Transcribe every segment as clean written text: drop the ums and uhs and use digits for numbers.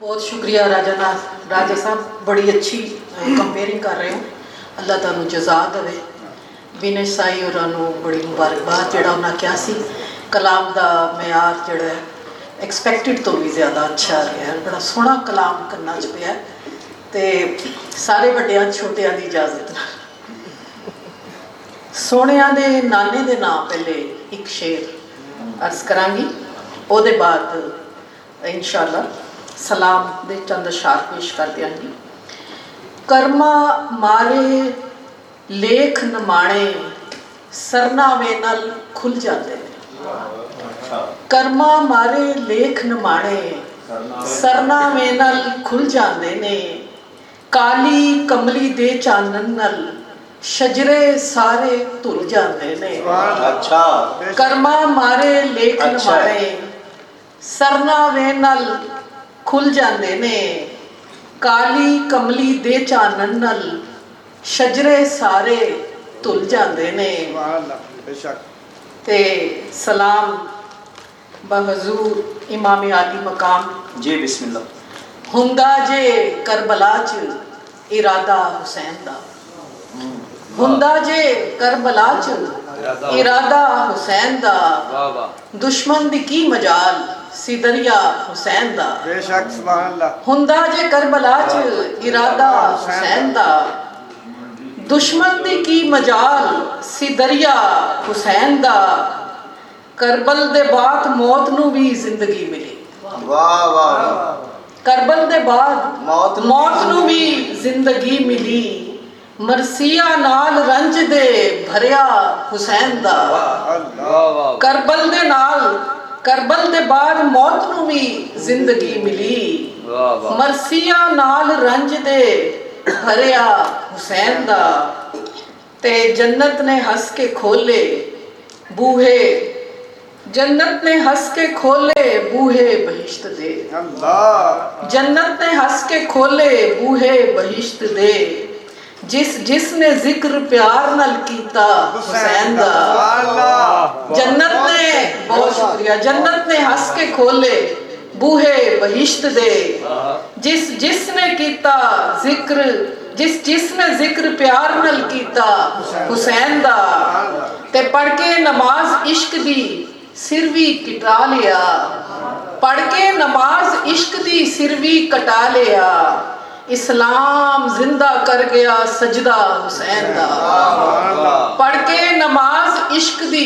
बहुत शुक्रिया राजा साहब, बड़ी अच्छी कंपेयरिंग कर रहे हो। अल्लाह तुहानू जज़ा देवे। विनय साई होरां बड़ी मुबारकबाद। जिहड़ा उन्हें कहा सी कलाम का म्यार जिहड़ा एक्सपैक्टिड तो भी ज़्यादा अच्छा रहा है। बड़ा सोहना कलाम कन्ना च पिया ते सारे वड्डियां छोटियां की इजाजत सोहणियां दे नाने दे नाम पहले एक शेर अर्ज करांगी, उहदे बाद इंशाअल्लाह सलाम दे चंद अशार पेश कर देंगी। कर्मा मारे लेख नमाणे सरनावे नाल खुल जाते हैं। कर्मा मारे लेख नमाणे सरनावे नाल खुल जाते ने। काली कमली दे चानन नाल शजरे सारे धुल जाते ने। अच्छा कर्मा मारे लेख नमाणे सरनावे नाल खुल जाते ने। काली कमली दे चानन नाल शजरे सारे धुल जाते ने। ते सलाम बहजूर इमाम आली मकाम जी बिस्मिल्लाह। हुंदा जे करबला च इरादा हुसैन दा। हुंदा जे करबला च इरादा हुसैन दा। दुश्मन दी की मजाल सी दरिया हुसैन दा। बेशक सुभान अल्लाह। हुंदा जे करबला च इरादा हुसैन दा। दुश्मन दी की मजाल सी दरिया हुसैन दा। करबल दे बाद मौत नू भी जिंदगी मिली। वाह वाह। करबल दे बाद मौत नू भी जिंदगी मिली। मरसिया नाल रंज दे भरिया हुसैन दा। करबल दे नाल करबल दे बाद मौत नू भी जिंदगी मिली। मरसिया नाल रंज दे भरिया हुसैन दा। ते जन्नत ने हंस के खोले बूहे। जन्नत ने हंस के खोले बूहे बहिश्त दे। जन्नत ने हंस के खोले बूहे बहिश्त दे। जिसने जिक्र प्यार नाल कीता हुसैन दा। जन्नत ने, बहुत शुक्रिया, जन्नत ने हंस के खोले बूहे बहिश्त दे। जिसने कीता जिक्र जिसने जिक्र प्यार नाल कीता हुसैन दा। ते पढ़ के नमाज इश्क दी सिर भी कटा लिया। पढ़ के नमाज इश्क दी सिर भी कटा लिया। इस्लाम जिंदा कर गया सजदा हुसैन दा। पढ़ के नमाज इश्क दी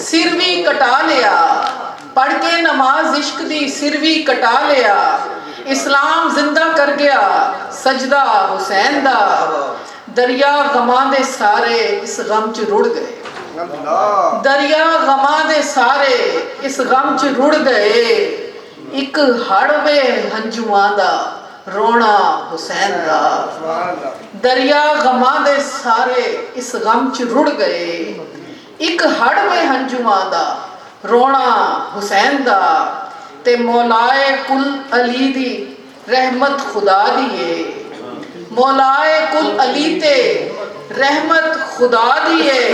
सिर भी कटा लिया। पढ़ के नमाज इश्क दी सिर भी कटा लिया। इस्लाम जिंदा कर गया सजदा हुसैन दा। दरिया गमां दे सारे इस गम च रुड़ गए। दरिया गमां दे सारे इस गम च रुड़ गए। एक हड़ वे हंजुआं दा रोना हुसैन दा। दरिया गमां दे सारे इस गम च रुड़ गए। एक हड़ वे हंजुआं दा रोना हुसैन दा। ते मौलाए कुल अली दी रहमत खुदा दी है। मौलाए कुल अली ते रहमत खुदा दी है।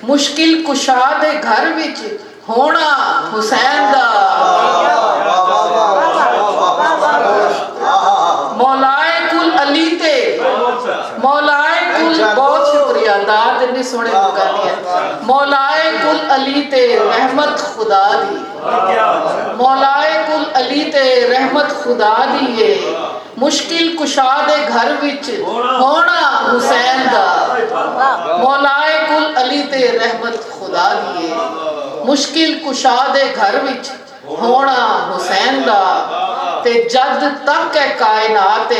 मुश्किल कुशा दे घर विच होना हुसैन दा। मौलाए कुल अली ते मौलाए कुल, बहुत शुक्रिया, दाद इन्ने सोहने लगा दिया। मौलाए कुल अली ते रहमत खुदा दी। मौलाए कुल अली ते रहमत खुदा दी है। मुश्किल कुशा दे घर विच होना हुसैन दा। मौलाए कुल अली ते रहमत खुदा दी है। मुश्किल कुशा दे घर विच होना हुसैन दा। ते जद तक है कायनात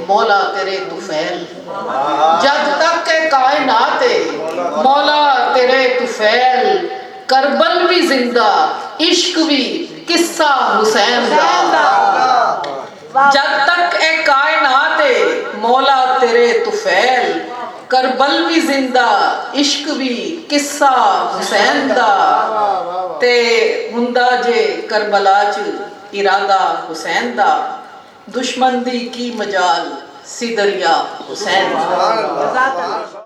मौला तेरे तुफैल। जद तक है कायनात मौला तेरे तुफैल। करबल भी जिंदा इश्क भी किस्सा हुसैन दा। जब तक ए कायनात मौला तेरे तुफैल। करबल भी जिंदा इश्क भी किस्सा हुसैन दा। ते हुंदा जे करबला च इरादा हुसैन दा। दुश्मन दी की मजाल सी दरिया हुसैन दा।